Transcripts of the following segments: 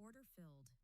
Order filled. Order filled.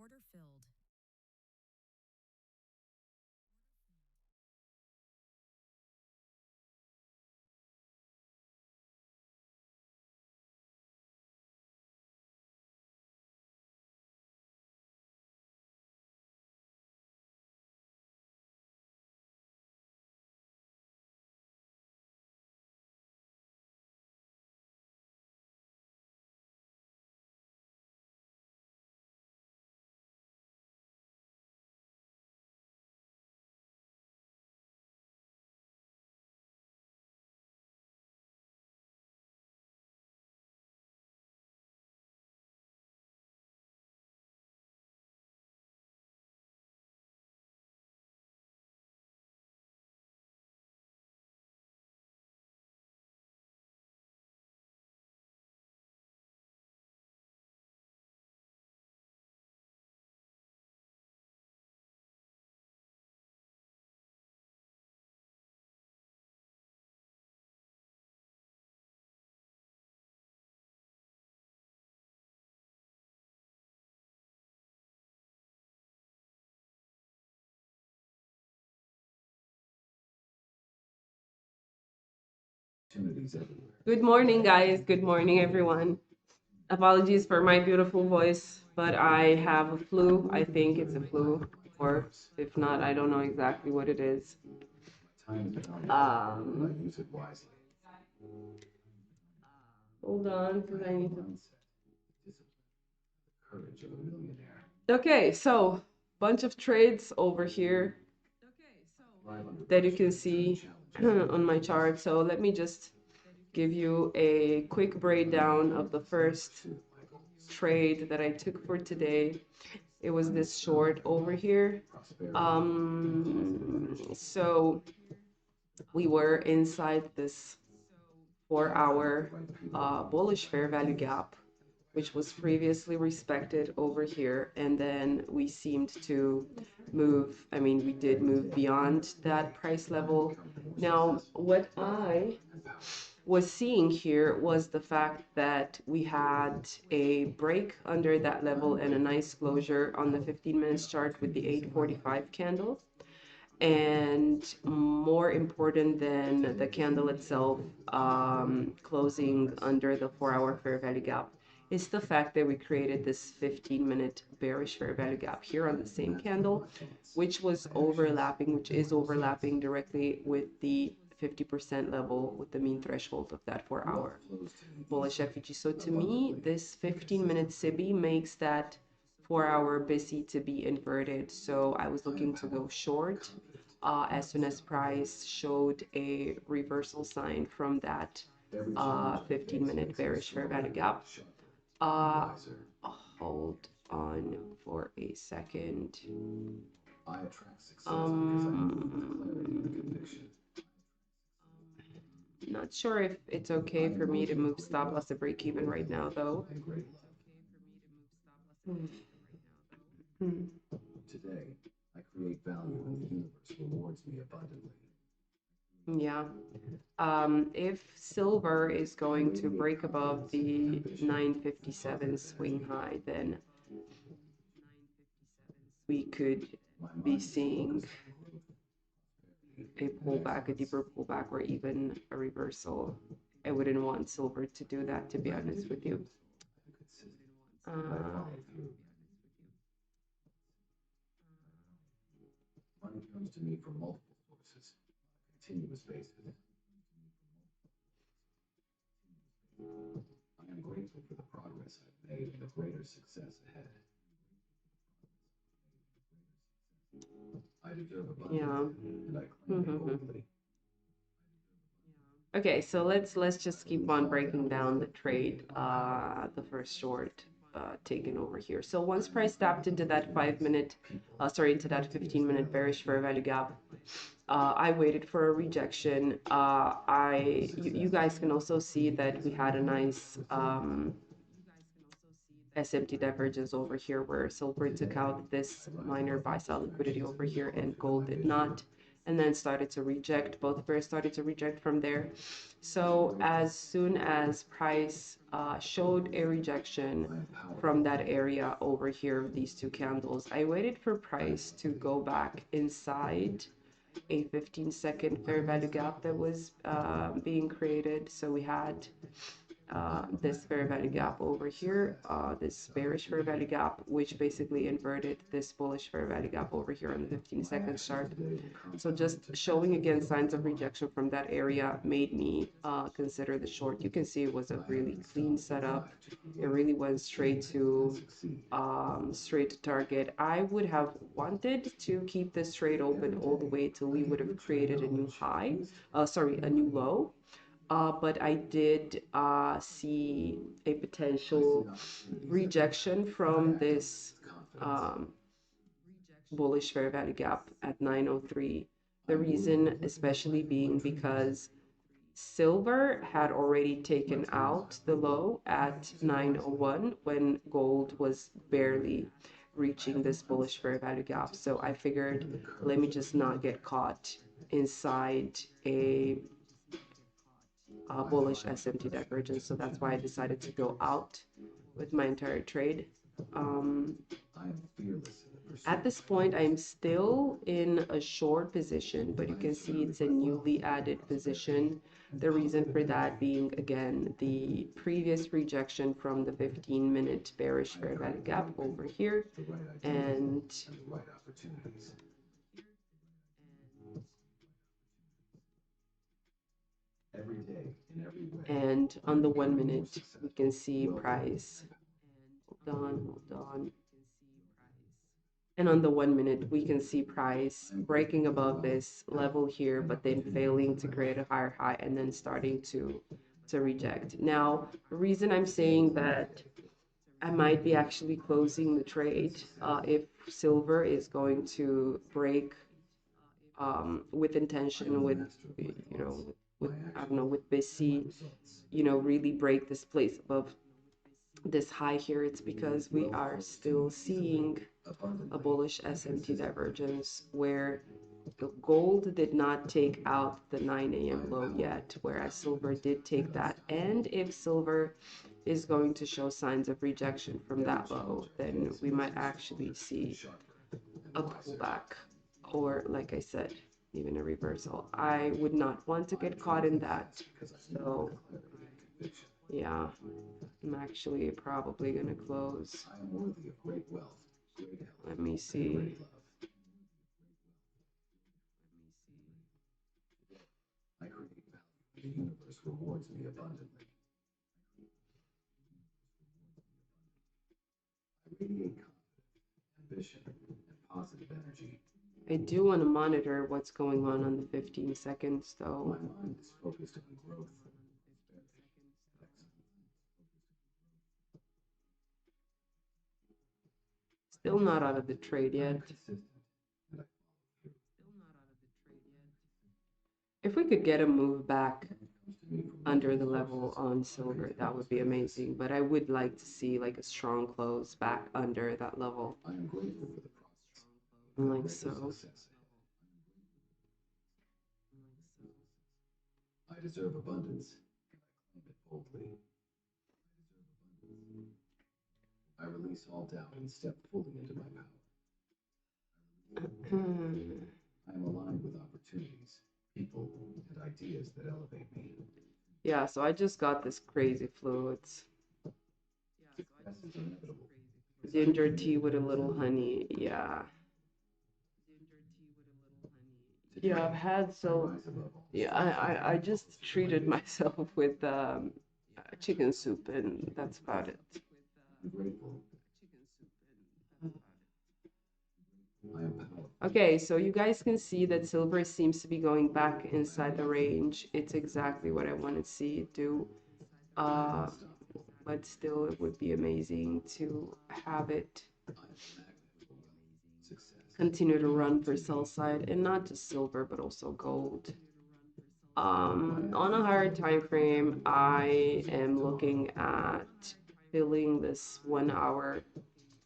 Order filled. Good morning, guys. Good morning, everyone. Apologies for my beautiful voice, but I have a flu. I think it's a flu, or if not, I don't know exactly what it is. Um, Hold on, because I need to. Okay, so bunch of trades over here that you can see on my chart. So let me just give you a quick breakdown of the first trade that I took for today. It was this short over here. So we were inside this 4-hour bullish fair value gap, which was previously respected over here. And then we seemed to move, I mean, we did move beyond that price level. Now, what I was seeing here was the fact that we had a break under that level and a nice closure on the 15 minutes chart with the 845 candle. And more important than the candle itself closing under the 4-hour fair value gap is the fact that we created this 15-minute bearish fair value gap here on the same candle, which is overlapping directly with the 50% level with the mean threshold of that 4-hour bullish FVG. So to me, this 15-minute SIBI makes that 4-hour BISI to be inverted. So I was looking to go short as soon as price showed a reversal sign from that 15-minute bearish fair value gap. Hold on for a second. Not sure if it's okay for me to move stop loss to break even right now, though. Today, I create value and the universe rewards me abundantly. Yeah. If silver is going to break above the 957 swing high, then we could be seeing a pullback, a deeper pullback, or even a reversal. I wouldn't want silver to do that, to be honest with you. Money comes to me from multiple sources, continuous basis. I am grateful for the progress I've made and the greater success ahead. I deserve abundance, and I claim it boldly. Okay, so let's just keep on breaking down the trade, the first short taken over here. So once price tapped into that 5-minute, into that 15-minute bearish fair value gap, I waited for a rejection. You guys can also see that we had a nice SMT divergence over here where silver took out this minor buy sell liquidity over here and gold did not. and then started to reject. Both pairs started to reject from there. So as soon as price showed a rejection from that area over here of these two candles, I waited for price to go back inside a 15-second fair value gap that was being created. So we had this fair value gap over here, this bearish fair value gap, which basically inverted this bullish fair value gap over here on the 15-second chart. So just showing again signs of rejection from that area made me consider the short. You can see it was a really clean setup. It really went straight to target. I would have wanted to keep this trade open all the way till we would have created a new high, a new low. But I did see a potential rejection from this bullish fair value gap at 903. The reason especially being because silver had already taken out the low at 901 when gold was barely reaching this bullish fair value gap. So I figured, let me just not get caught inside a bullish SMT divergence. So that's why I decided to go out with my entire trade. At this point, I'm still in a short position, but you can see it's a newly added position. The reason for that being, again, the previous rejection from the 15-minute bearish fair value gap over here. And on the 1 minute, we can see price. Hold on. And on the 1 minute, we can see price breaking above this level here, but then failing to create a higher high and then starting to reject. Now, the reason I'm saying that I might be actually closing the trade if silver is going to break with intention, with, you know, with I don't know, with BC, you know, really break this place above this high here. It's because we are still seeing a bullish SMT divergence where the gold did not take out the 9 a.m. low yet, whereas silver did take that. And if silver is going to show signs of rejection from that low, then we might actually see a pullback, or like I said, even a reversal. I would not want to get caught in that. So yeah, I'm actually probably gonna close. Let me see. The universe rewards me abundantly. I radiate confidence, ambition, and positive energy. I do want to monitor what's going on the 15 seconds though. My mind is focused on growth. Still not out of the trade yet. If we could get a move back under the level on silver, that would be amazing. But I would like to see like a strong close back under that level. I am grateful for the process. Like so. I deserve abundance, and I claim it boldly. I release all doubt and step fully into my power. I am aligned with opportunities, people, and ideas that elevate me. Yeah, so I just got this crazy flu. It's ginger tea with a little honey. Yeah. Yeah, I've had I just treated myself with chicken soup, and that's about it. Okay, so you guys can see that silver seems to be going back inside the range. It's exactly what I want to see it do. But still, it would be amazing to have it continue to run for sell side, and not just silver, but also gold. On a higher time frame, I am looking at filling this 1 hour,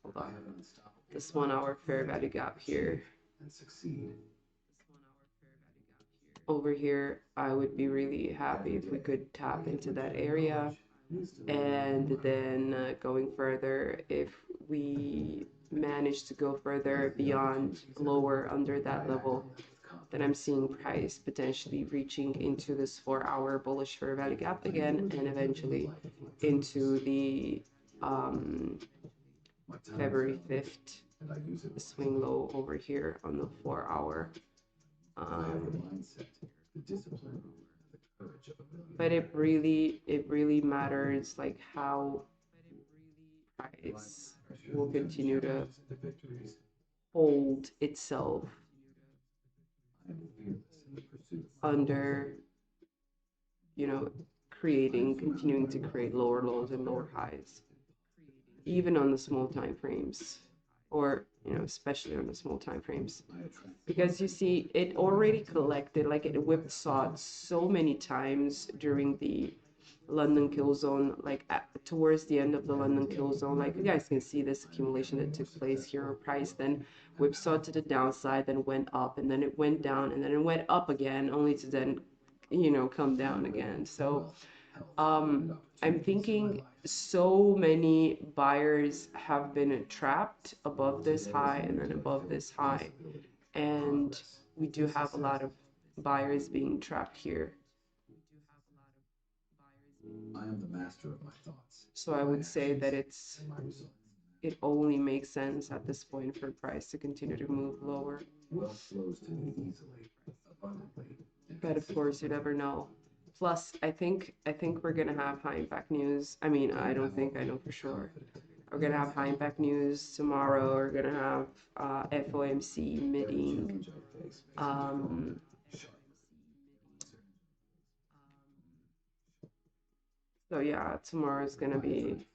hold on, this 1 hour fair value gap here. over here, I would be really happy if we could tap into that area. And then going further, if we manage to go further beyond lower under that level, then I'm seeing price potentially reaching into this 4-hour bullish fair value gap again, and eventually into the February 5th swing low over here on the 4-hour. But it really matters like how price will continue to hold itself under, you know, continuing to create lower lows and lower highs, even on the small time frames, or especially on the small time frames, because you see it already collected, like it whipsawed so many times during the London kill zone, like towards the end of the London kill zone. Like you guys can see this accumulation that took place here. Price then whipsawed to the downside, then went up, and then it went down, and then it went up again, only to then come down again. So I'm thinking so many buyers have been trapped above this high and then above this high, and we do have a lot of buyers being trapped here. I am the master of my thoughts. So I would say that it only makes sense at this point for price to continue to move lower. Wealth flows to me easily, abundantly. But of course, you never know. Plus, I think we're gonna have high impact news. I mean, I don't think, I know for sure. We're gonna have high impact news tomorrow. We're gonna have FOMC meeting. So yeah, tomorrow is gonna be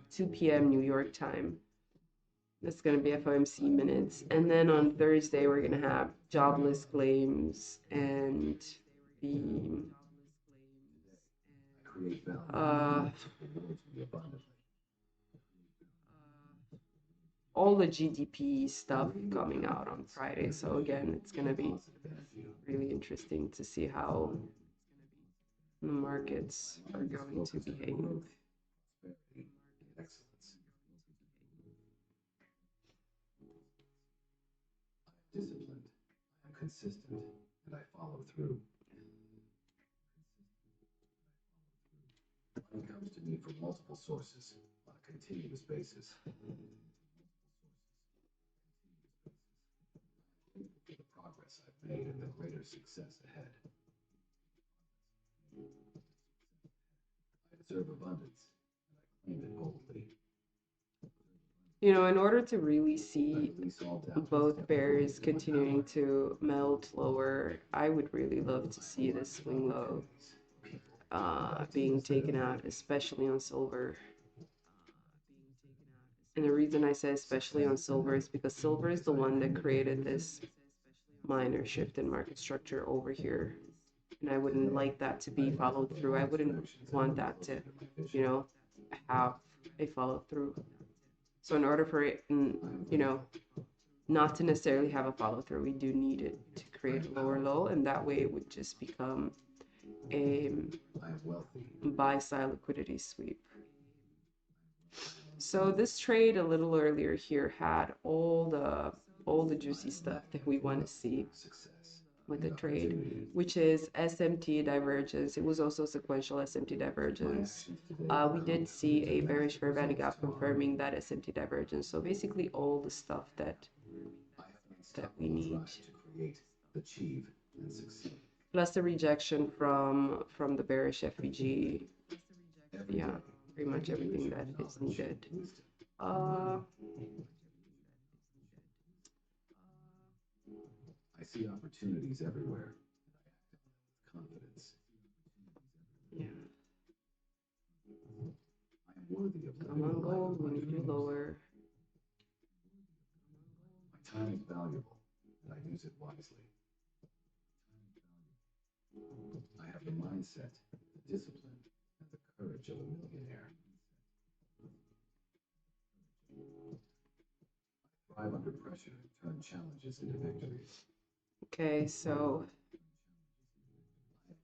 2 p.m. New York time. That's going to be FOMC minutes. And then on Thursday, we're going to have jobless claims and the all the GDP stuff coming out on Friday. So again, it's going to be really interesting to see how the markets are going to behave. Disciplined, I'm consistent, and I follow through. Money comes to me from multiple sources on a continuous basis. For the progress I've made and the greater success ahead. I deserve abundance, and I claim it boldly. In order to really see both bears continuing to melt lower, I would really love to see this swing low being taken out, especially on silver. And the reason I say especially on silver is because silver is the one that created this minor shift in market structure over here. And I wouldn't like that to be followed through. I wouldn't want that to, have a follow through. So in order for it, not to necessarily have a follow through, we do need it to create a lower low, and that way it would just become a buy side liquidity sweep. So this trade a little earlier here had all the juicy stuff that we want to see with the trade, which is SMT divergence. It was also sequential SMT divergence. We did see a bearish fair value gap confirming that SMT divergence. So basically all the stuff that we need. Plus the rejection from the bearish FVG. Yeah, pretty much everything that is needed. I see opportunities everywhere. Confidence. Yeah. I am worthy of Come on, gold. We need you lower. My time is valuable, and I use it wisely. I have the mindset, the discipline, and the courage of a millionaire. I thrive under pressure and turn challenges into victories. Okay, so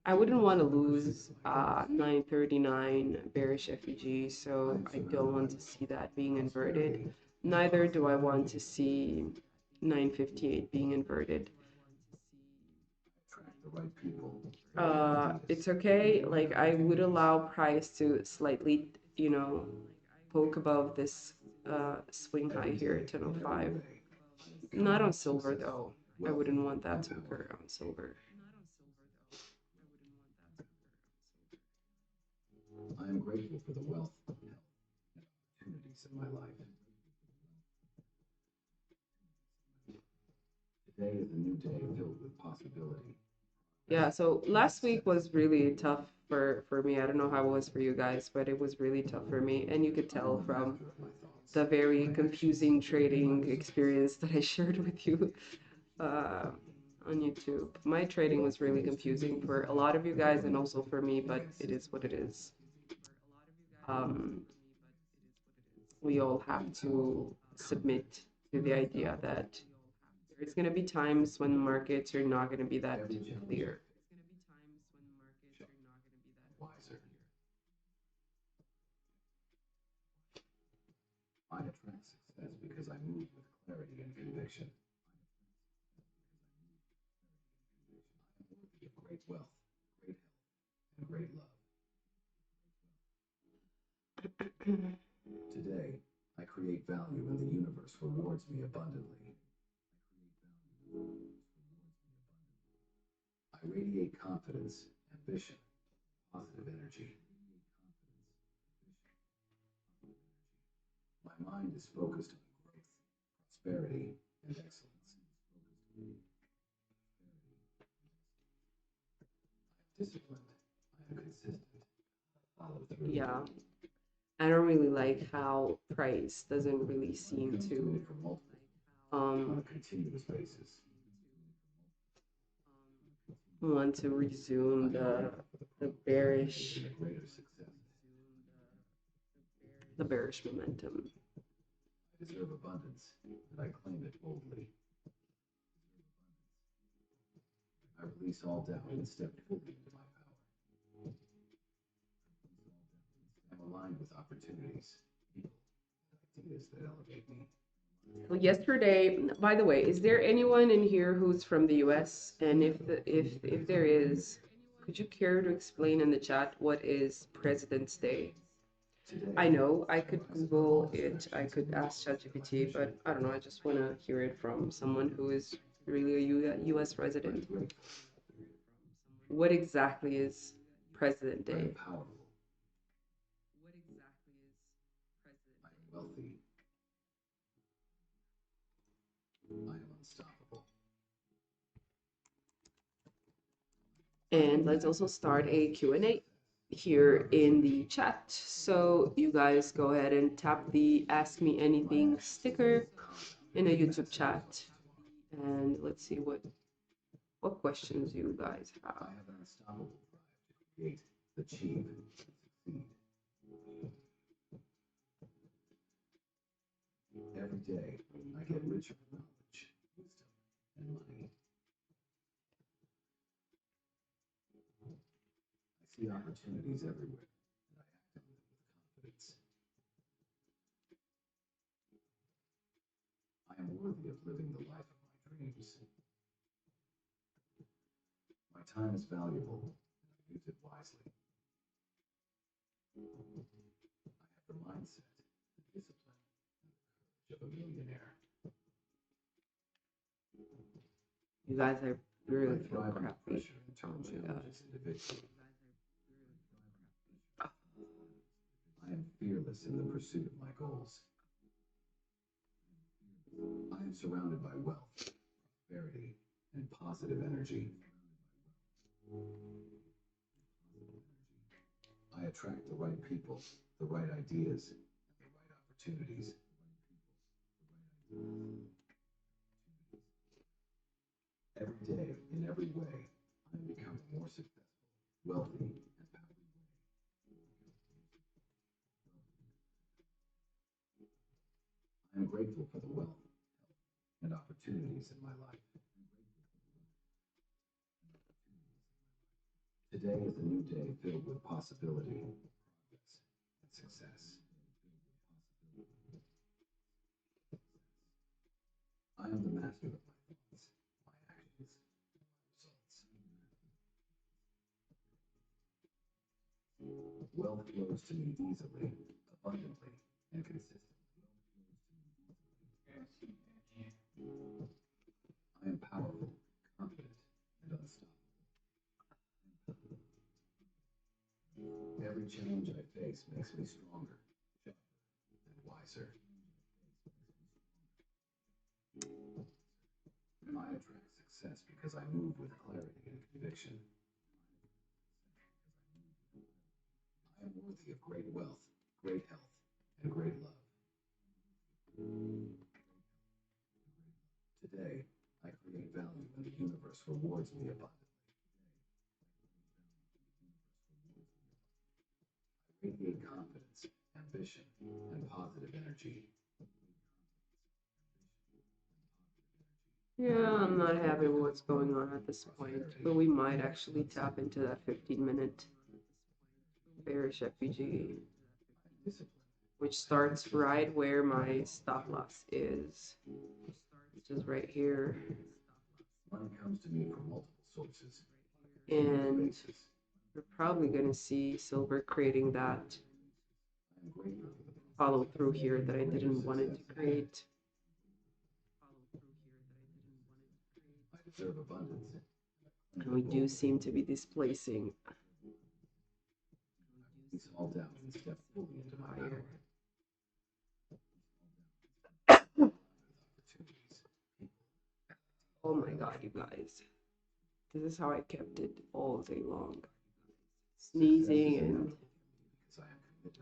I wouldn't want to lose 939 bearish FVG, so I don't want to see that being inverted. Neither do I want to see 958 being inverted. It's okay. Like, I would allow price to slightly, you know, poke above this swing high here at 1005. Not on silver though. I wouldn't want that to occur on silver. I am grateful for the wealth and opportunities in my life. Today is a new day filled with possibility. Yeah, so last week was really tough for me. I don't know how it was for you guys, but it was really tough for me. And you could tell from the very confusing trading experience that I shared with you on YouTube. My trading was really confusing for a lot of you guys and also for me, but it is what it is. We all have to submit to the idea that there's going to be times when markets are not going to be that clear. Wiser. I attract success because I move with clarity and conviction. I am worthy of great wealth, great health, and great love. Today, I create value and the universe rewards me abundantly. I radiate confidence, ambition, positive energy. My mind is focused on growth, prosperity, and excellence. I am disciplined. I am consistent. Follow through. Yeah. I don't really like how price doesn't really seem to on a continuous basis. Want to resume the bearish momentum. I deserve abundance, and I claim it boldly. I release all doubt and step fully into my power. I'm aligned with opportunities, people, ideas that elevate me. Well, yesterday, by the way, is there anyone in here who's from the US? And if there is, could you care to explain in the chat what is President's Day? I know I could Google it, I could ask ChatGPT, but I don't know, I just want to hear it from someone who is really a US resident. What exactly is President Day? Powerful. I am wealthy. I am unstoppable. And let's also start a Q&A here in the chat. So you guys go ahead and tap the Ask Me Anything sticker in a YouTube chat. And let's see what questions you guys have. I have an unstoppable drive to create, achieve, and succeed. Every day, I get richer in knowledge, wisdom, and money. I see opportunities everywhere, and I act on them with confidence. I am worthy of living the life of my dreams. My time is valuable, and I use it wisely. I have the mindset, the discipline, and the courage of a millionaire. You guys, I really feel Thrive under crappy. pressure and turn challenges into victory. I am fearless in the pursuit of my goals. I am surrounded by wealth, prosperity, and positive energy. I attract the right people, the right ideas, and the right opportunities. Every day, in every way, I am becoming more successful, wealthy, and powerful. I am grateful for the wealth, health, and opportunities in my life. Today is a new day filled with possibility, progress, and success. I am the master of my thoughts, my actions, and my results. Wealth flows to me easily, abundantly, and consistently. I am powerful, confident, and unstoppable. Every challenge I face makes me stronger, sharper, and wiser. I attract success because I move with clarity and conviction. I am worthy of great wealth, great health, and great love. Today, I create value and the universe rewards me abundantly. I radiate confidence, ambition, and positive energy. Yeah, I'm not happy with what's going on at this point, but we might actually tap into that 15-minute bearish FVG, which starts right where my stop loss is, which is right here. Money comes to me from multiple sources. And we're probably going to see silver creating that follow through here that I didn't want it to create. I deserve abundance. And we do seem to be displacing Release all doubt and step fully into my power. Oh my God, you guys. This is how I kept it all day long. Sneezing, and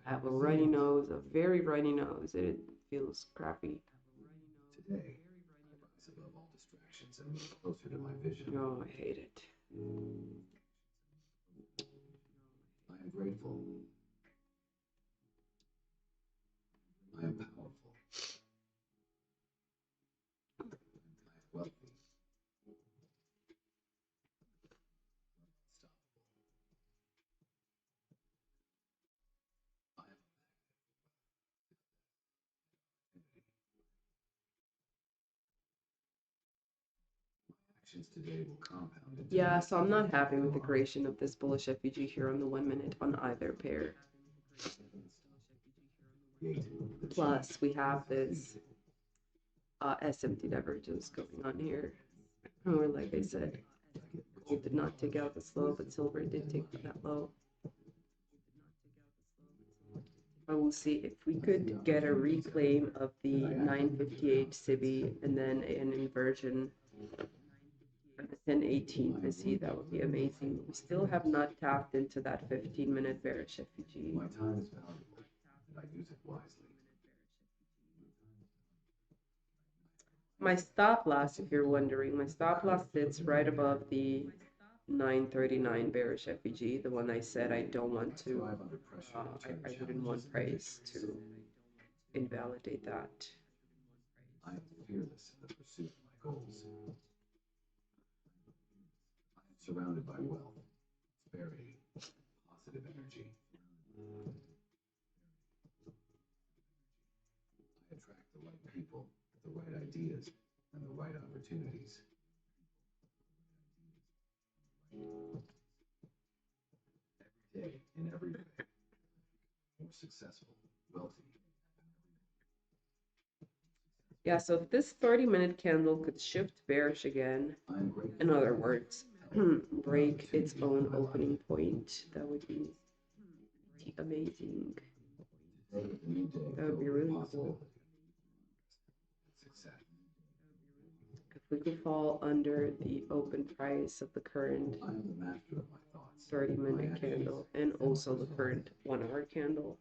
I have a runny nose, a very runny nose, and it feels crappy. Today, I rise above all distractions and move closer to my vision. Oh, I hate it. I am grateful. I am powerful. I am wealthy. Unstoppable. I am actions today will compound into Yeah, so I'm not happy with the creation of this bullish FVG here on the 1 minute on either pair. Plus, we have this SMT divergence going on here. Or like I said, gold did not take out this low, but silver did take that low. But we'll see if we could get a reclaim of the 958 SIBI and then an inversion of the 1018 FVG. That would be amazing. We still have not tapped into that 15-minute bearish FVG. my time is valuable, and I use it wisely. My stop loss, if you're wondering, my stop loss sits right above the 939 bearish FVG, the one I said I don't want to, I wouldn't want price to invalidate that. I am fearless in the pursuit of my goals. I am surrounded by wealth, prosperity, positive energy. I attract the right people, the right ideas, and the right opportunities. Every day, in every way, more successful, wealthy. Yeah, so if this 30-minute candle could shift bearish again, I am grateful. in other words, break its own opening point, that would be amazing. Today is a new day That would be filled with really cool. possibility, success. If we could fall under the open price of the current I am the master of my thoughts. 30-minute candle and also the current 1-hour candle.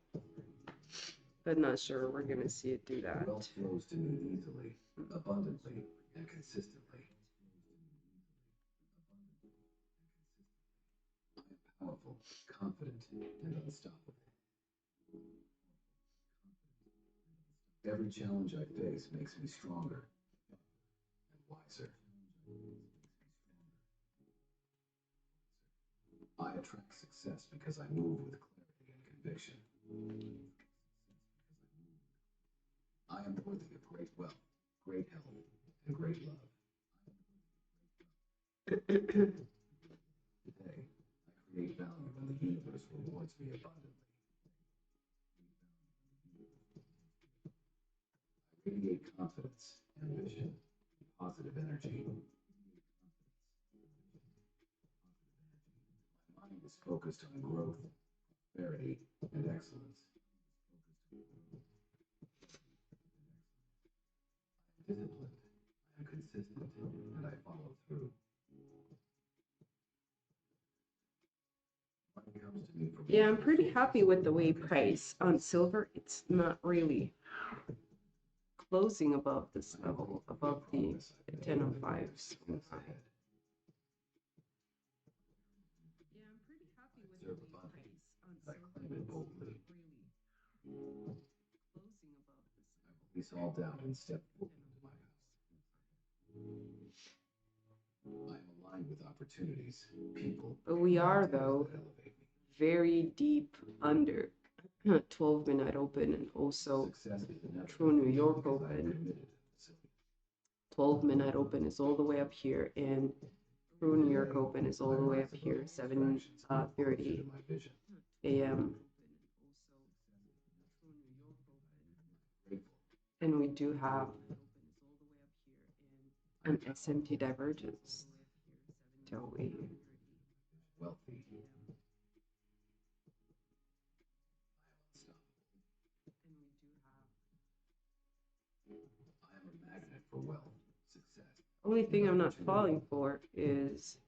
But not sure we're gonna see it do that. Wealth flows to me easily, abundantly, and consistently. I am powerful, confident, and unstoppable. Every challenge I face makes me stronger and wiser. I attract success because I move with clarity and conviction. I am worthy of great wealth, great health, and great love. Today, I create value and the universe rewards me abundantly. I radiate confidence, ambition, positive energy. My mind is focused on growth, prosperity, and excellence. I am disciplined, I am consistent, and I follow through. Money comes to me from Yeah, I'm pretty happy with the way price on silver. It's not really closing above this level, above the 1005s. Yeah, I'm pretty happy with the way price on I silver. claim it boldly. Really closing above this I will release all doubt and step forward into my power. I am aligned with opportunities, people. But we are, and ideas though, that elevate me. very deep under 12 midnight open and also Success is inevitable true New York because I am open. committed to facility. 12 midnight open is all the way up here, and true New York open is all the way up here, 7:30 a.m. And we do have an SMT divergence, don't we? Wealthy. I am a magnet for wealth, success. Only thing I'm not falling for is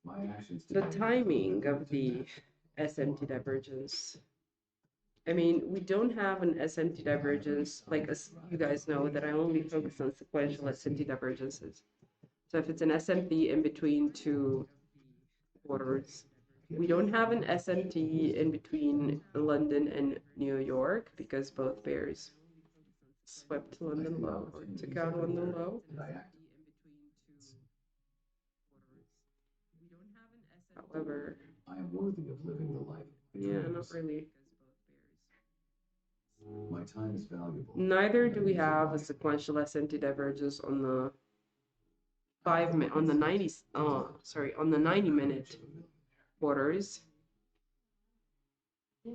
My actions the today timing of the SMT divergence. I mean, we don't have an SMT divergence, like as you guys know that I only focus on sequential SMT divergences. So if it's an SMT in between two quarters, we don't have an SMT in between London and New York because both pairs swept London low or took out London low. However, I am worthy of living the life. yeah, not really. My time is valuable. Neither do we have a sequential SMT divergence on the 90-minute quarters. I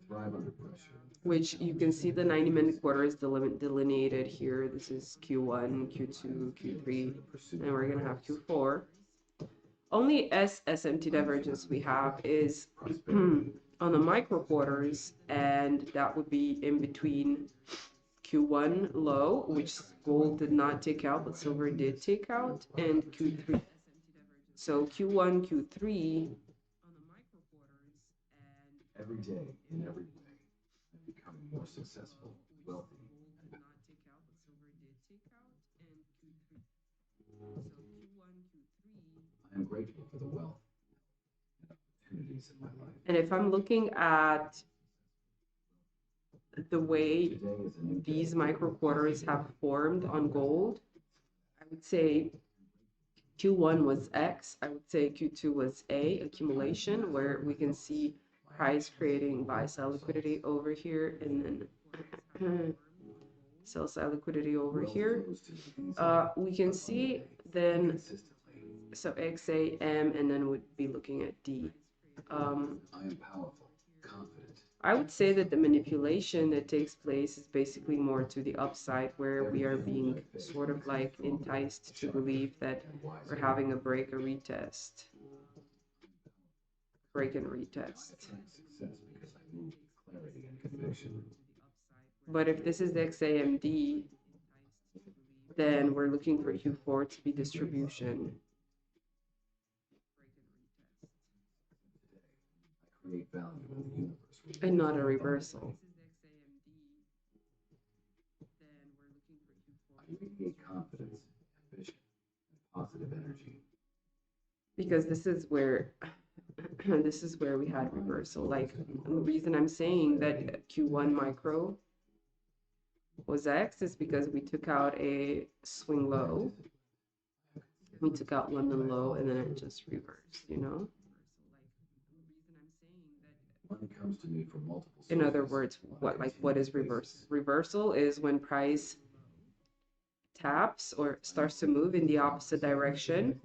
thrive under pressure. Which you can see the 90-minute quarter is delineated here. This is Q1, Q2, Q3, and we're gonna have Q4. Only SMT divergence we have is on the micro quarters, and that would be in between Q1 low, which gold did not take out, but silver did take out, and Q3. So Q1, Q3 on the micro quarters, and every day in every way, I'm becoming more successful, wealthy. Gold did not take out, but silver did take out, and Q3. So Q1, Q3. I am grateful for the wealth and opportunities in my life. And if I'm looking at the way these micro quarters have formed on gold, I would say Q1 was X, I would say Q2 was A, accumulation, where we can see price creating buy sell liquidity over here, and then sell side liquidity over here. We can see then, so X, A, M, and then we'd be looking at D. I am powerful, confident. I would say that the manipulation that takes place is basically more to the upside, where we are being sort of like enticed to believe that we're having a break or retest. Break and retest. But if this is the XAMD, then we're looking for Q4 to be distribution. Create value in the universe. And not a reversal. I radiate confidence, ambition, and positive energy. Because this is where we had reversal. Like, the reason I'm saying that Q1 micro was X is because we took out a swing low. We took out London low and then it just reversed, you know? Money comes to me from multiple In other sources. words, what is reversal? Reversal is when price taps or starts to move in the opposite direction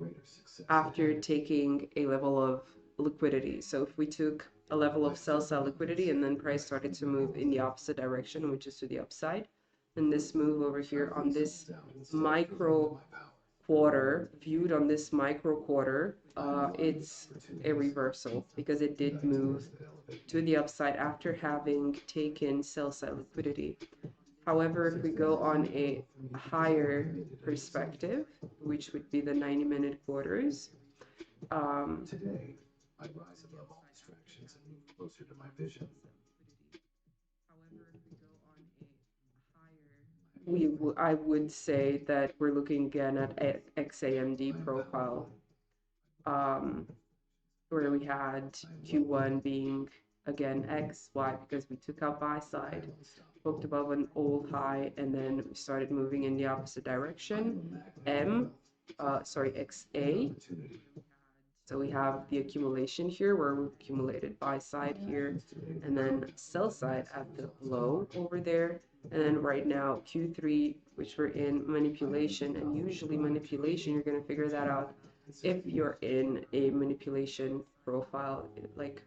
after taking a level of liquidity. So if we took a level of sell side liquidity and then price started to move in the opposite direction, which is to the upside, then this move over here on this micro quarter, viewed on this micro quarter, it's a reversal because it did move to the upside after having taken sell side liquidity. However, if we go on a higher perspective, which would be the 90-minute quarters, Today, I rise above all distractions and move closer to my vision. I would say that we're looking again at XAMD profile, where we had Q1 being again X, Y, because we took out buy side, booked above an old high, and then we started moving in the opposite direction. XA. So we have the accumulation here where we accumulated buy side here, and then sell side at the low over there. And then right now, Q3, which we're in manipulation, and usually manipulation, you're going to figure that out if you're in a manipulation profile, like,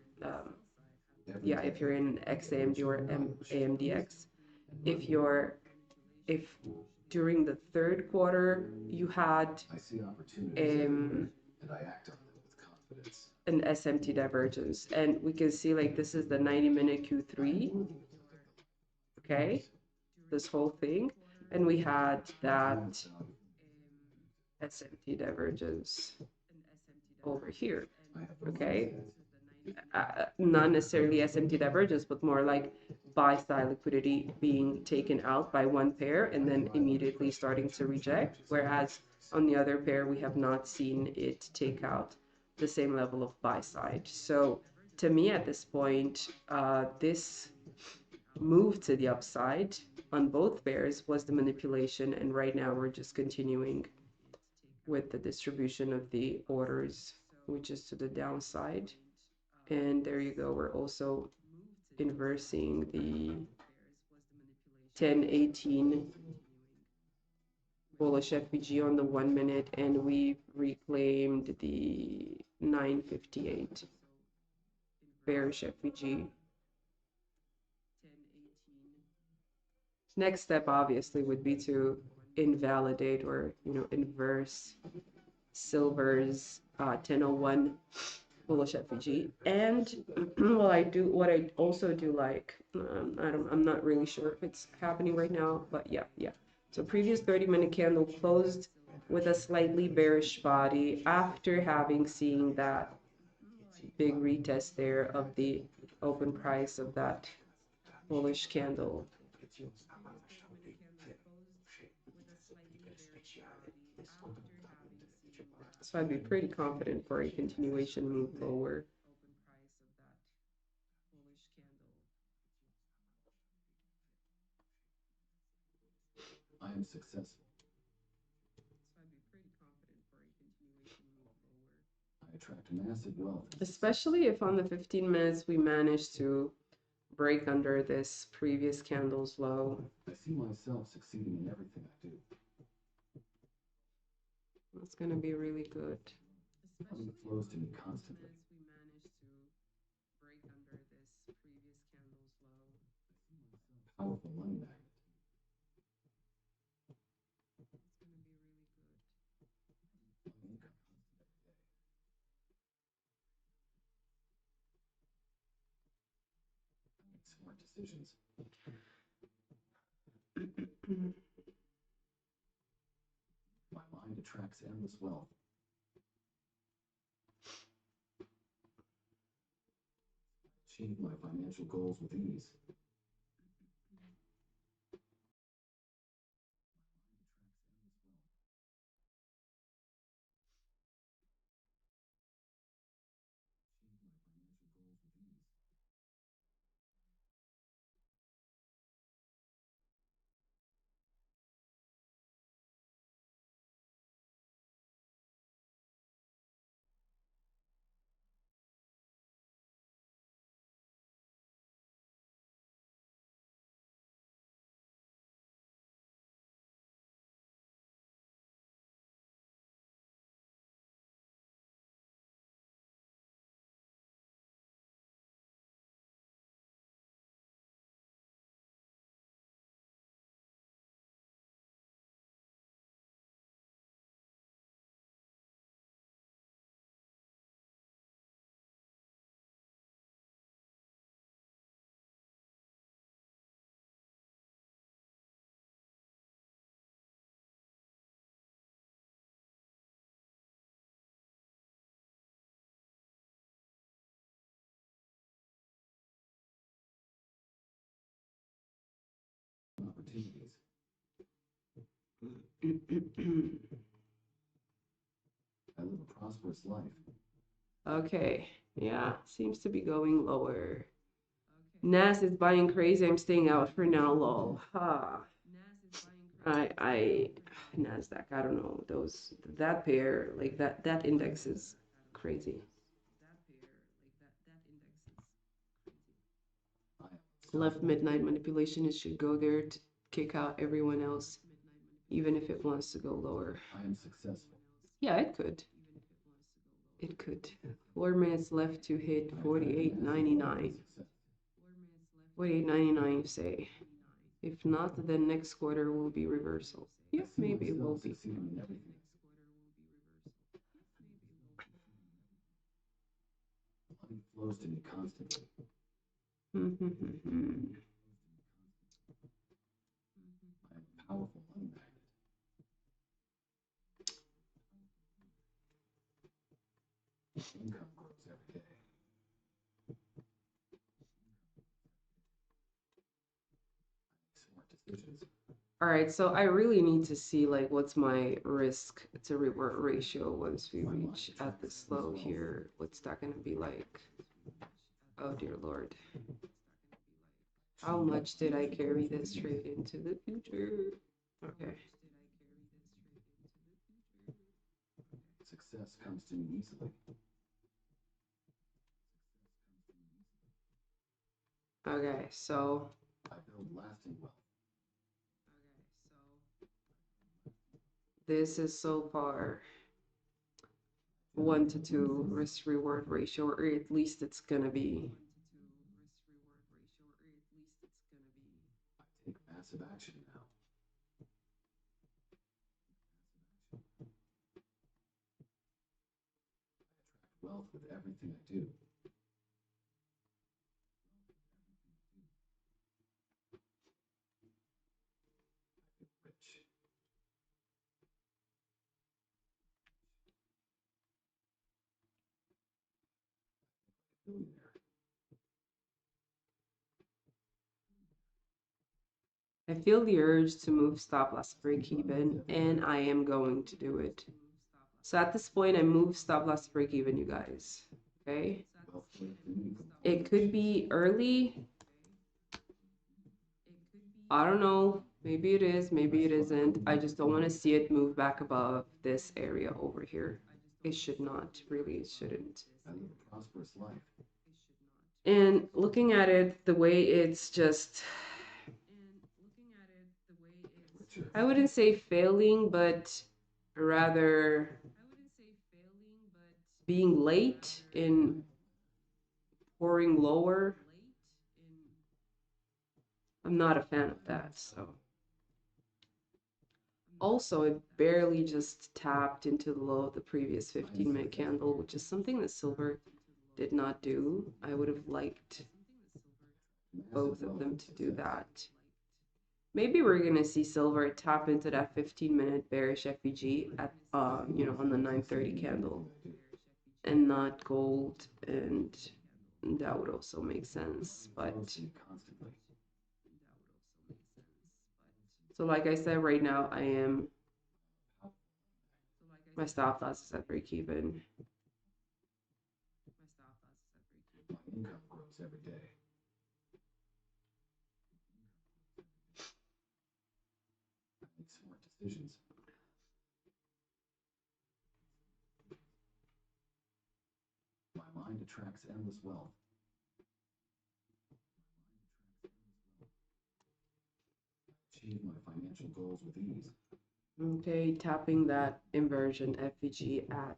if you're in XAMD or AMDX. If during the third quarter you had I see opportunities and I act on them with confidence. an SMT divergence, and we can see like this is the 90-minute Q3, okay, this whole thing, and we had that SMT divergence over here, okay, not necessarily SMT divergence, but more like buy side liquidity being taken out by one pair and then immediately starting to reject, whereas on the other pair we have not seen it take out the same level of buy side. So to me at this point, this move to the upside on both pairs was the manipulation, and right now we're just continuing with the distribution of the orders, which is to the downside. And there you go, we're also inversing the 1018 bullish FVG on the 1 minute, and we've reclaimed the 958 bearish FVG. Next step obviously would be to invalidate or inverse silver's 1001 bullish FVG. And what I also do like, I'm not really sure if it's happening right now, but yeah. So previous 30-minute candle closed with a slightly bearish body after having seen that big retest there of the open price of that bullish candle. So I'd be pretty confident for a continuation move lower. I am successful. I attract massive wealth. Especially if on the 15 minutes we manage to break under this previous candle's low. I see myself succeeding in everything I do. That's going to be really good. Money flows to me constantly. Powerful money magnet. Smart decisions. My mind attracts endless wealth. Achieve my financial goals with ease. opportunities. I live a prosperous life. Okay, yeah, seems to be going lower. Nas is buying crazy. I'm staying out for now, lol. Ha. Nasdaq. I don't know that pair like that index is crazy. Left midnight manipulation. It should go there to kick out everyone else, even if it wants to go lower. I am successful. Yeah, it could. It could. 4 minutes left to hit 48.99. 48.99, say. If not, then next quarter will be reversal. Yeah, maybe it will be. Money flows to me constantly. I am a powerful money magnet. Income grows every day. Smart decisions. All right, so I really need to see like what's my risk to reward ratio once we reach at this low here. What's that gonna be like? Oh dear Lord. How much did I carry this trade into the future? Okay. Success comes to me easily. Okay, so I build lasting wealth. this is so far 1 to 2 risk reward ratio, or at least it's gonna be. I take massive action now. I attract wealth with everything I do. I feel rich. Billionaire. I feel the urge to move stop loss break even, and I am going to do it. So at this point, I move stop loss break even, you guys. Okay. It could be early. I don't know. Maybe it is, maybe it isn't. I just don't want to see it move back above this area over here. It should not, really, it shouldn't. I live a prosperous life. And looking at it, the way it's just, I wouldn't say failing, but rather being late in pouring lower. I'm not a fan of that, so. Also, it barely just tapped into the low of the previous 15-minute candle, which is something that silver did not do. I would have liked both of them to do that. Maybe we're gonna see silver tap into that 15-minute bearish FVG at on the 930 candle, and not gold, and that would also make sense. But so like I said, right now my stop loss is at break even. My income grows every day. I make smart decisions. My mind attracts endless wealth. Achieve my financial goals with ease. Okay, tapping that inversion FVG at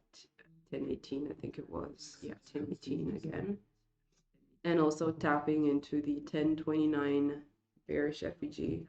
1018, I think it was. Yeah, 1018 again. And also tapping into the 1029 bearish FVG.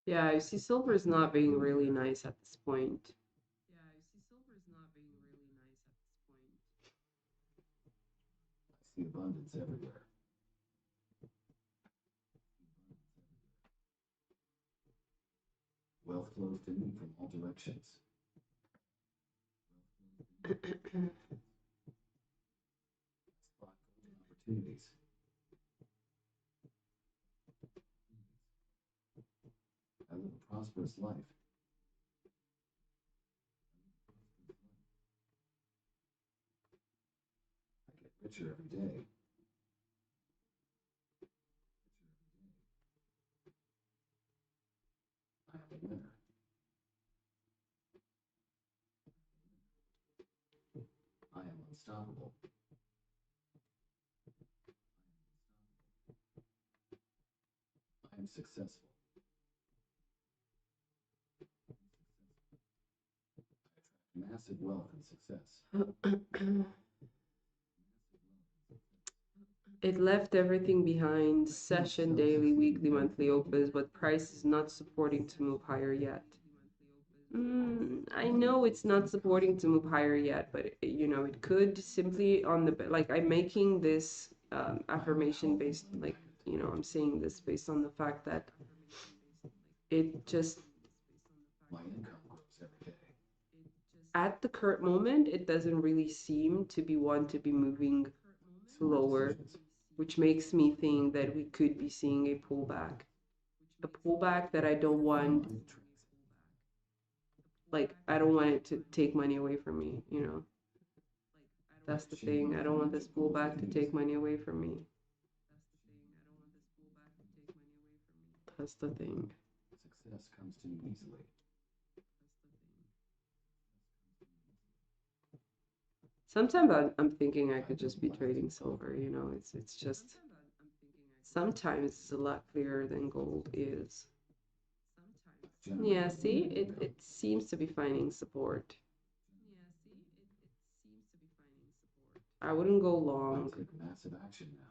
Yeah, you see, silver is not being really nice at this point. I see abundance everywhere. Wealth flows to me from all directions. Spot golden opportunities. I live a prosperous life. I get richer every day. I am a winner. I am unstoppable. I am successful. Massive wealth and success. It left everything behind: session, daily, weekly, monthly opens, but price is not supporting to move higher yet. I know it's not supporting to move higher yet, but you know, it could simply on the, like, I'm making this affirmation based, like, you know, I'm saying this based on the fact that it just, My income grows every day. at the current moment, it doesn't really seem to be moving lower, which makes me think that we could be seeing a pullback. A pullback that I don't want, like, I don't want it to take money away from me, you know? That's the thing. I don't want this pullback to take money away from me. That's the thing. Success comes to me easily. Sometimes I'm thinking I could just be trading silver, you know? It's just, sometimes it's a lot clearer than gold is. Yeah, see, it seems to be finding support. I wouldn't go long. I take massive action now.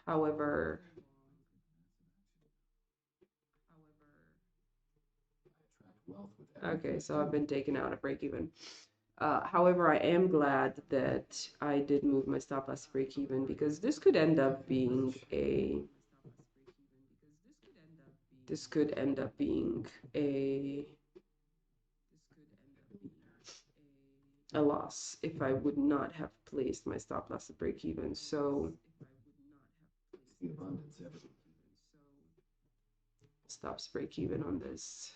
However, I attract wealth with everything okay, I so do. I've been taken out of break even. However, I am glad that I did move my stop loss break even, because this could end up being a a loss if I would not have placed my stop loss at break even. So The abundance everywhere. stops break even on this.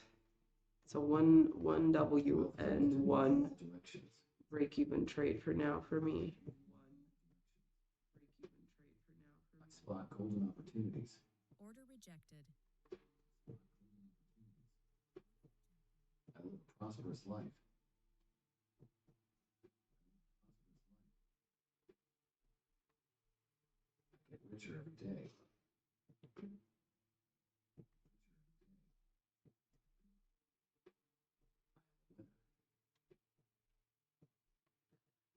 So one W and one Directions. break even trade for now for me. I spot golden opportunities. Order rejected. I live a prosperous life. I get richer every day.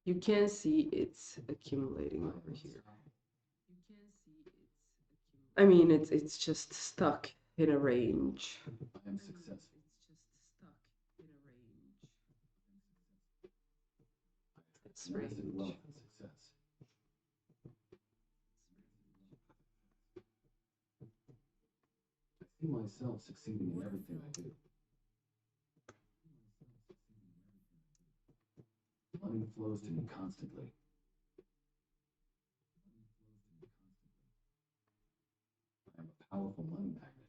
You can see it's accumulating over here. I mean, it's just stuck in a range. I am successful. It's Massive range. wealth and success. I see myself succeeding in everything I do. Money flows to me constantly. I am a powerful money magnet.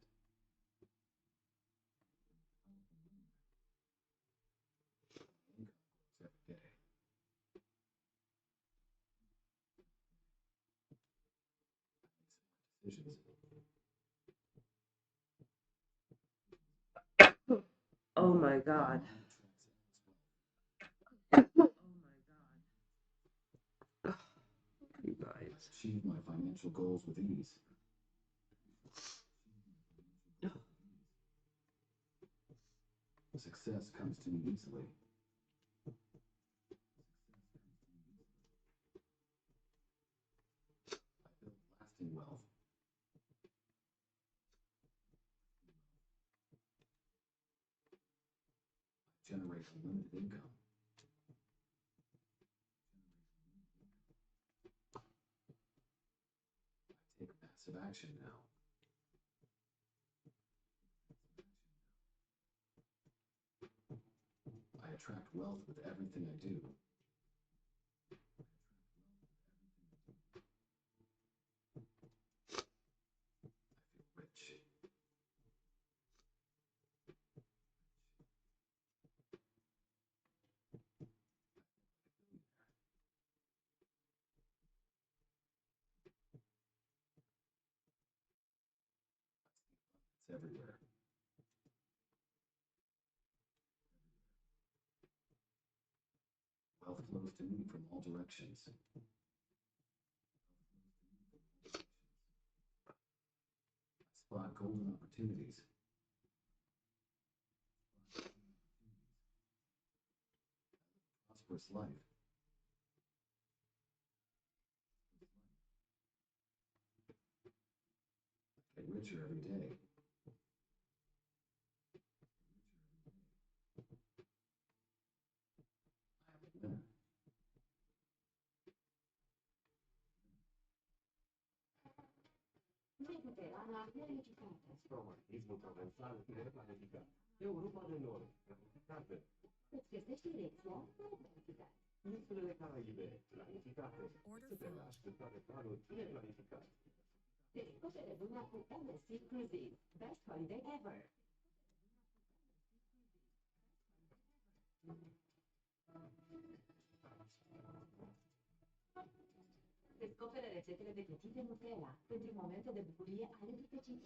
Income grows every day. Decisions. Oh my God. You guys. Achieve my financial goals with ease. Success comes to me easily. I build lasting wealth. unlimited income. I take massive action now. I attract wealth with everything I do. I feel rich. It's everywhere. Wealth flows to me from all directions. I spot golden opportunities. Prosperous life. I get richer every day. I am a winner. Roma, izvuk provenzal, neplanificat. Europa de Nord, planificate. Îți găsești direcția neplanificat. Insulele Caraibe, planificate. Order Să te filled. lași câtva de planuri neplanificat. Descoperă lumea cu MSC Cruises. Best holiday ever. Descoperă rețetele de gătite Nutella pentru momente de bucurie ale butecii.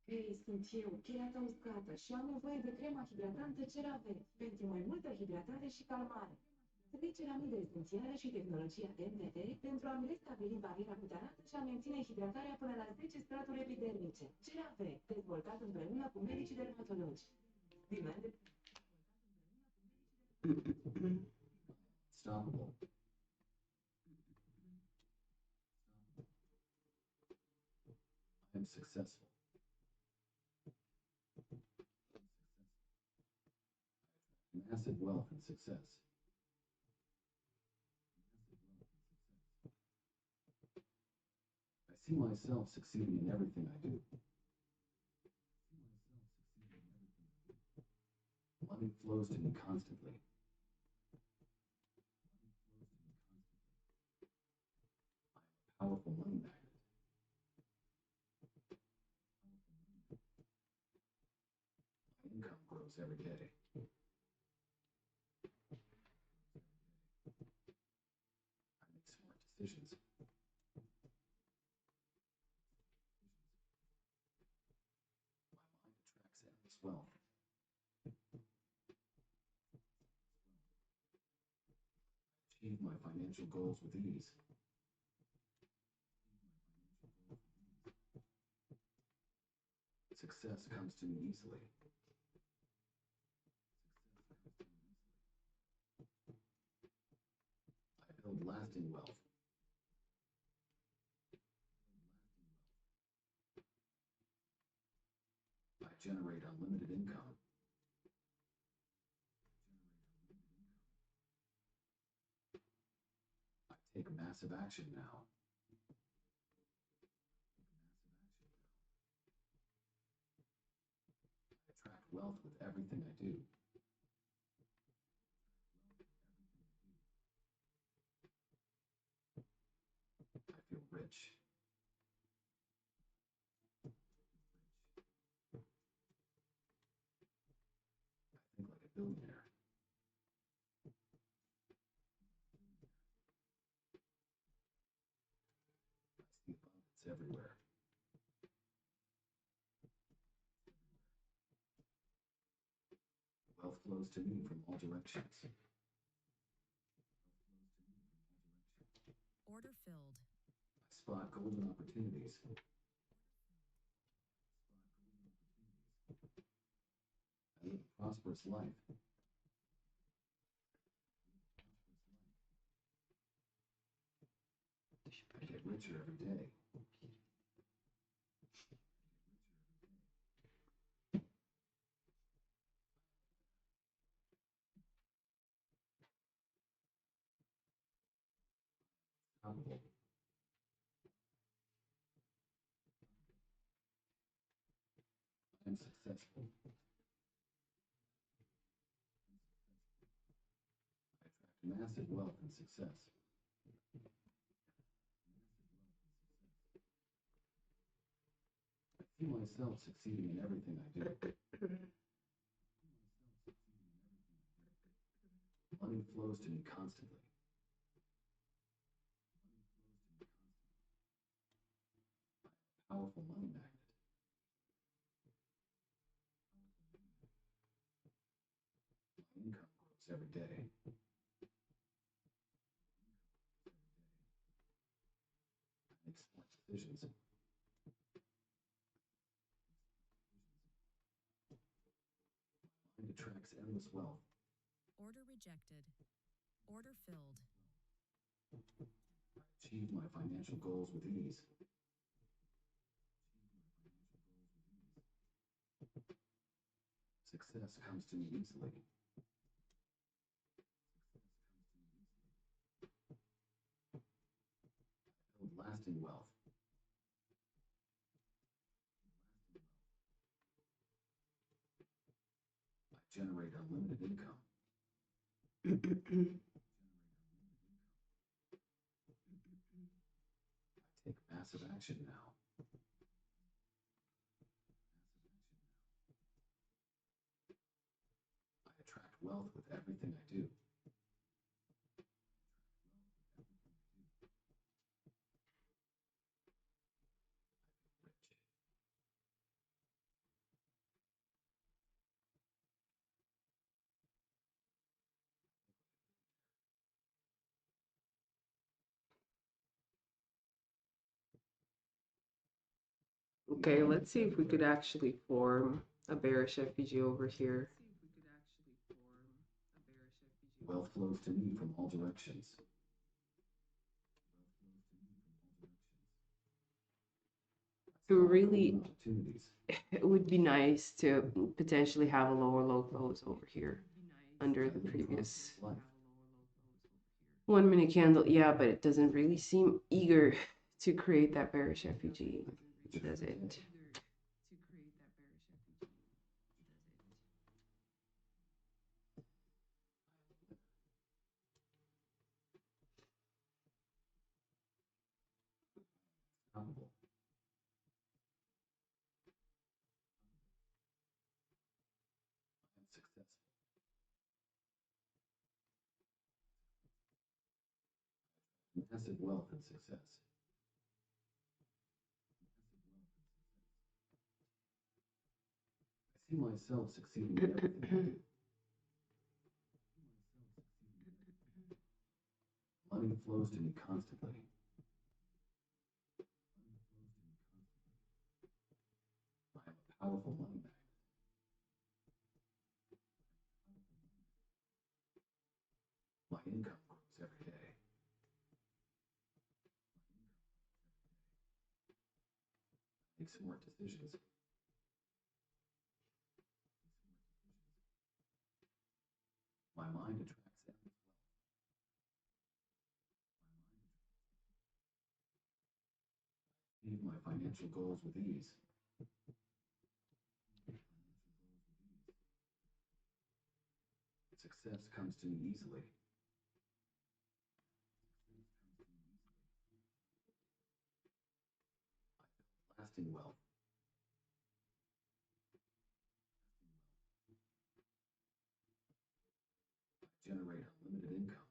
Hei, sunt eu, chirata uscată și am nevoie de crema hidratantă CeraVe pentru mai multă hidratare și calmare. Trecerea mii de esențială și tehnologia MT pentru a-mi restabili bariera cutanată și a menține hidratarea până la 10 straturi epidermice. CeraVe, dezvoltat împreună cu medicii dermatologi. Demand Stoppable. I am successful. Massive wealth and success. I see myself succeeding in everything I do. Money flows to me constantly. I am a powerful money magnet. My income grows every day. I make smart decisions. My mind attracts endless wealth. Achieve my financial goals with ease. Success comes to me easily. I build lasting wealth. I generate unlimited income. I take massive action now. I attract wealth with everything I do. I feel rich. I think like a billionaire. I see abundance everywhere. Wealth flows to me from all directions. Order filled. I spot golden opportunities. prosperous life. I get richer every day. Humble. I'm successful. I attract massive wealth and success. I see myself succeeding in everything I do. Money flows to me constantly. Powerful money magnet. My income grows every day. I make smart decisions. Mind attracts endless wealth. Order rejected. Order filled. I achieve my financial goals with ease. Success comes to me easily. Build lasting wealth. I generate unlimited income. I take massive action now. I attract wealth with everything I do. Rich. Okay, let's see if we could actually form a bearish FVG over here. Wealth flows to me from all directions. So really, Opportunities. it would be nice to potentially have a lower low close over here under the previous Life. 1 minute candle. Yeah, but it doesn't really seem eager to create that bearish FVG, does it? Humble. I'm successful. Massive wealth and success. I see myself succeeding in everything I do. Money flows to me constantly. I am a powerful money magnet. My income grows every day. Make smart decisions. My mind attracts endless wealth. Achieve my financial goals with ease. Success comes to me easily. Lasting wealth. I generate unlimited income.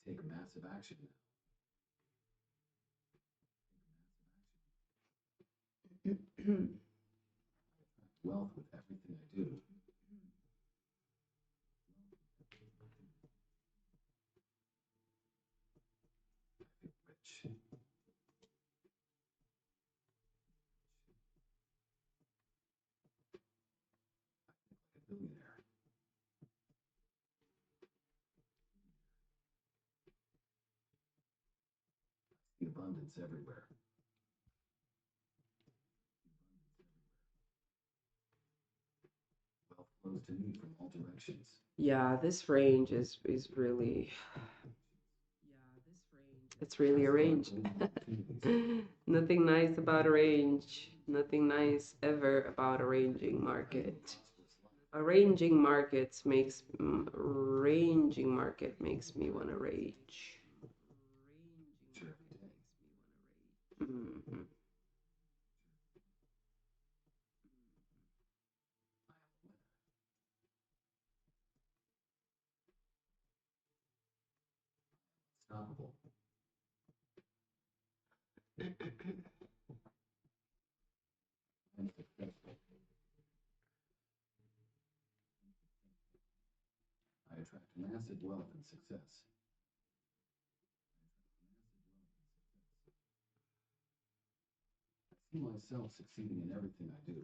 I take massive action now. Wealth with everything I do. I feel rich. abundance everywhere. Wealth flows to me from all directions. Yeah, this range is really, it's really a range. Nothing nice about a range. Nothing nice ever about a ranging market. Ranging market makes me want to rage. Mhm. Unstoppable. I'm successful. I attract massive wealth and success. I see myself succeeding in everything I do.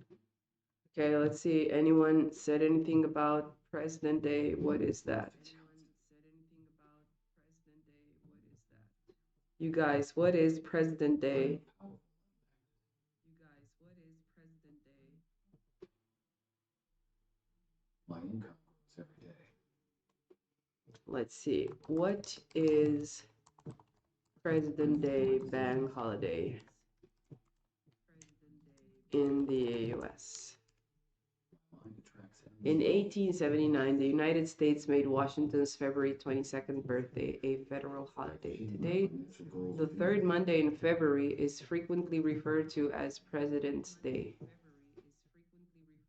Okay, let's see. Anyone said anything about President Day? What is that? You guys, what is President Day? My income grows every day. Let's see. What is President Day bank holiday in the US? Mind attracts In endless 1879, the United States made Washington's February 22nd birthday a federal holiday. Today, financial goals the with third ease. Monday in February is frequently referred to as President's Day.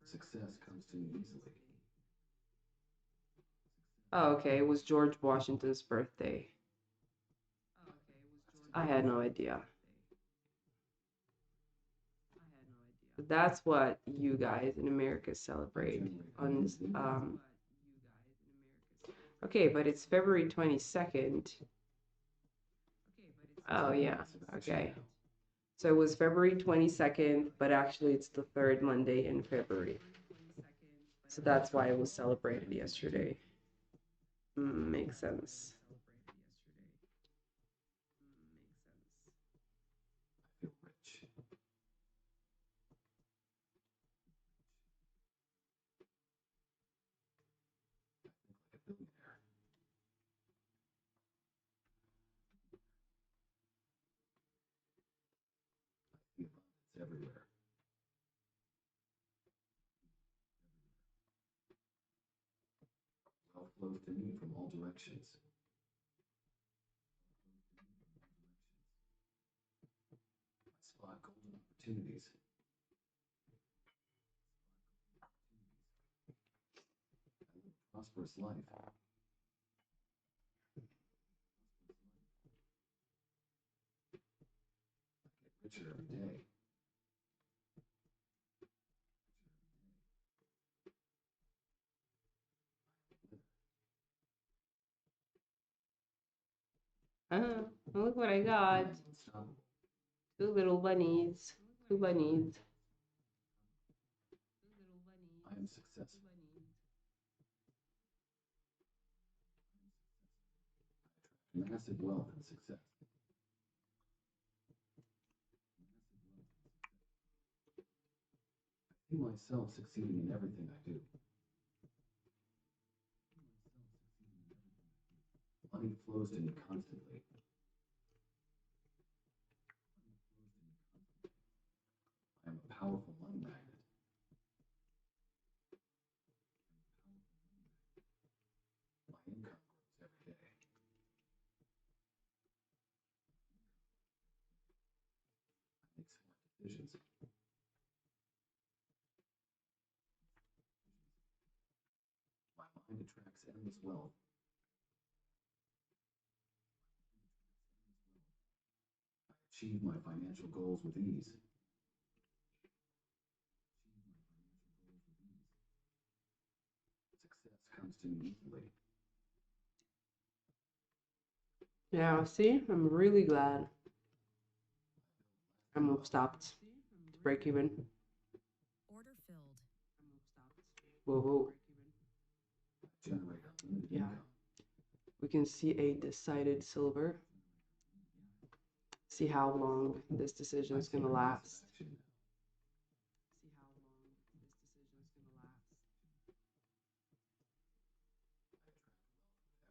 Success comes to me easily. Oh, okay, it was George Washington's birthday. I had no idea. But that's what you guys in America celebrate on this. Okay, but it's February 22nd. Oh, yeah, okay. So it was February 22nd, but actually it's the third Monday in February. So that's why it was celebrated yesterday. Makes sense. I feel rich. I think like a billionaire. I see abundance everywhere. Wealth flows to me from all directions. I spot golden opportunities. I live a prosperous life. I get richer every day. Look what I got. Unstoppable. Two little bunnies. Two bunnies. I am successful. I attract massive wealth and success. I see myself succeeding in everything I do. Money flows to me constantly. I am a powerful money magnet. My income grows every day. I make smart decisions. My mind attracts endless wealth. I achieve my financial goals with ease. Success comes to me easily. Yeah, see, I'm really glad I'm stopped to break even. Order filled. Whoa, Generate unlimited yeah. income. We can see a decided silver. See how long this decision is going to last.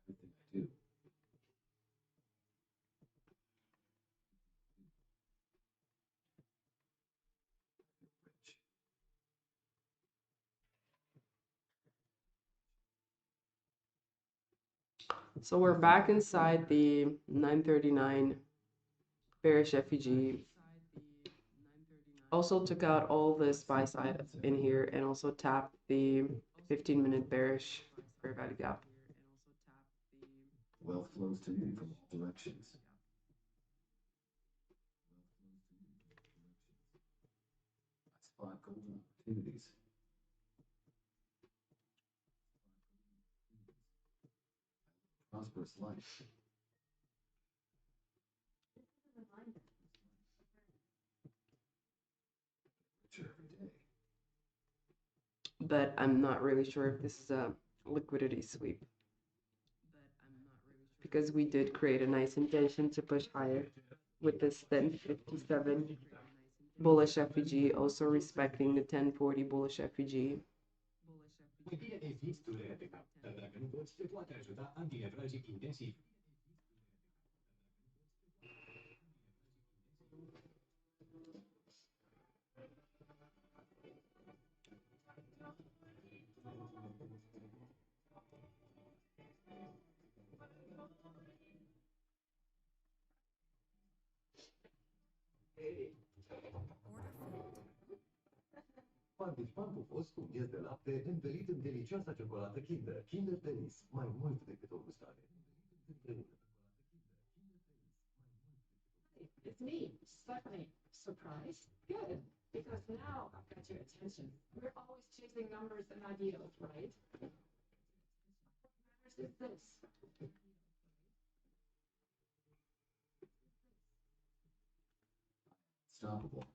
Everything I do. Rich. So we're back inside the 939 bearish FVG. Also took out all this buy side in here and also tapped the 15-minute bearish fair value gap. Wealth flows to me from all directions. I spot golden opportunities. Prosperous life. Richer every day. But I'm not really sure if this is a liquidity sweep. Because we did create a nice intention to push higher with this 1057 bullish FVG, also respecting the 1040 bullish FVG. Mai bine eviți durerea de cap, dar dacă nu poți, te poate ajuta antinevralgic intensiv. Participant a fost cu miez de lapte învelit în delicioasa ciocolată Kinder. Kinder Delis, mai mult decât o gustare. It's me, Stephanie. Surprise? Good, because now I've got your attention. We're always chasing numbers and ideals, right? What matters is this. Stoppable.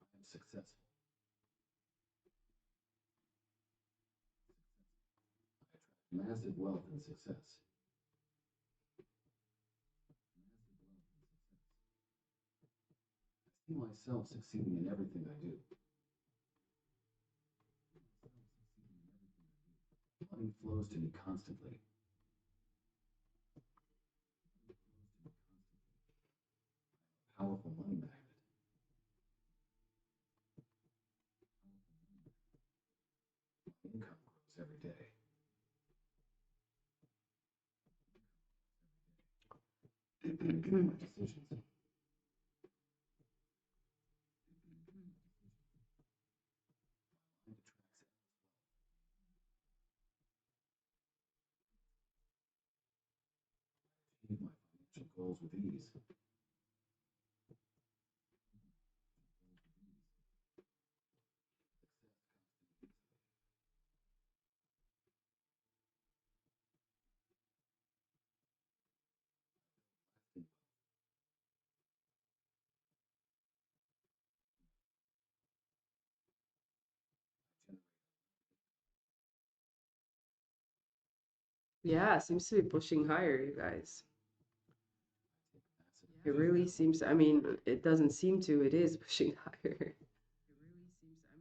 I am successful. I attract massive wealth and success. I see myself succeeding in everything I do. Money flows to me constantly. Powerful money magnet. My income grows every day. My decisions. Achieve my financial goals with ease. Yeah, it seems to be pushing higher, you guys. It really seems, I mean, it doesn't seem to, it is pushing higher.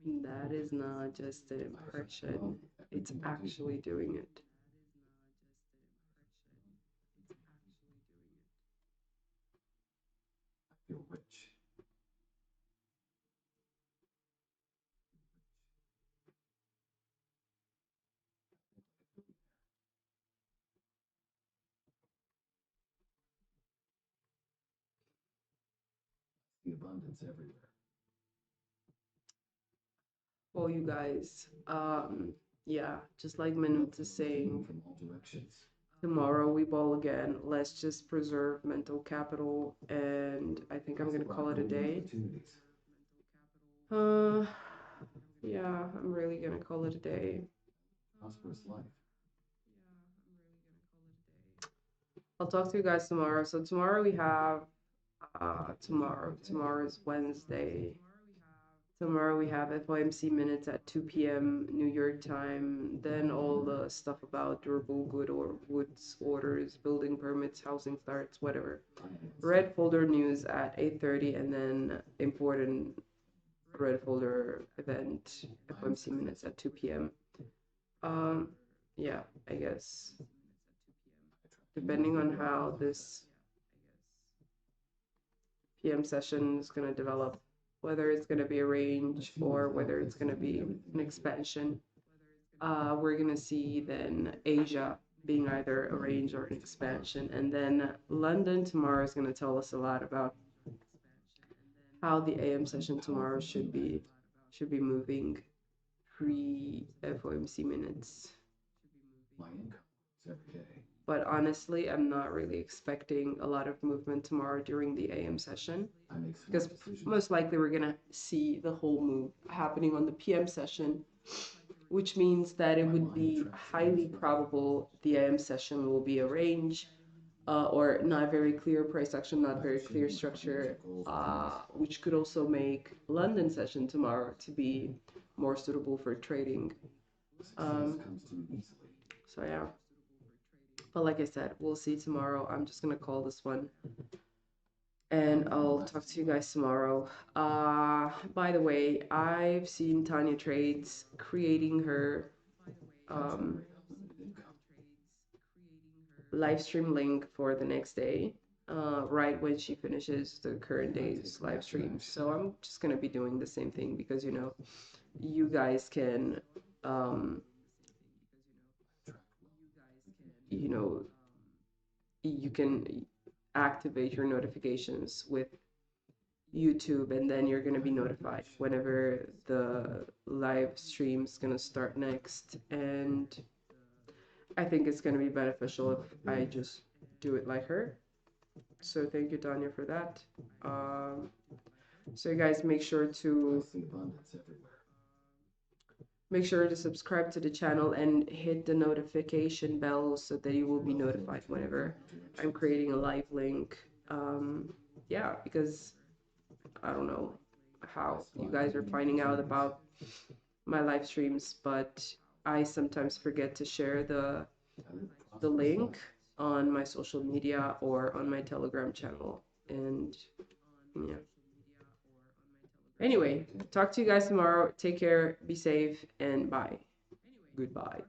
That is not just an impression, it's actually doing it. I feel rich. The abundance everywhere. Well, you guys, yeah, just like Minute is saying, From all directions. tomorrow we ball again. Let's just preserve mental capital, and I think I'm gonna call it a day. Opportunities. Yeah, I'm really gonna call it a day. Prosperous life. I'll talk to you guys tomorrow. So tomorrow we have tomorrow is Wednesday. Tomorrow we have FOMC minutes at 2 p.m. New York time. Then all the stuff about durable goods orders, building permits, housing starts, whatever. Red folder news at 8:30, and then important red folder event FOMC minutes at 2 p.m. Yeah, I guess depending on how this PM session is going to develop, whether it's going to be a range or whether it's going to be an expansion. We're going to see then Asia being either a range or an expansion. And then London tomorrow is going to tell us a lot about how the AM session tomorrow should be moving pre-FOMC minutes. My income is every day. But honestly, I'm not really expecting a lot of movement tomorrow during the AM session, I make smart because decisions. most likely we're gonna see the whole move happening on the PM session, which means that it would be highly probable the AM session will be a range, or not very clear price action, not very clear structure, which could also make London session tomorrow to be more suitable for trading. Success comes to me easily. So yeah. But like I said, we'll see tomorrow. I'm just gonna call this one, and I'll talk to you guys tomorrow. By the way, I've seen Tanya Trades creating her live stream link for the next day, right when she finishes the current day's live stream. So I'm just gonna be doing the same thing because you guys can you can activate your notifications with YouTube, and then you're going to be notified whenever the live stream is going to start next. And I think it's going to be beneficial if I just do it like her. So thank you, Tanya, for that. So you guys make sure to I see abundance everywhere. make sure to subscribe to the channel and hit the notification bell so that you will be notified whenever I'm creating a live link. Yeah, because I don't know how you guys are finding out about my live streams, but I sometimes forget to share the link on my social media or on my Telegram channel. And yeah. Anyway, talk to you guys tomorrow. Take care, be safe, and bye. Goodbye.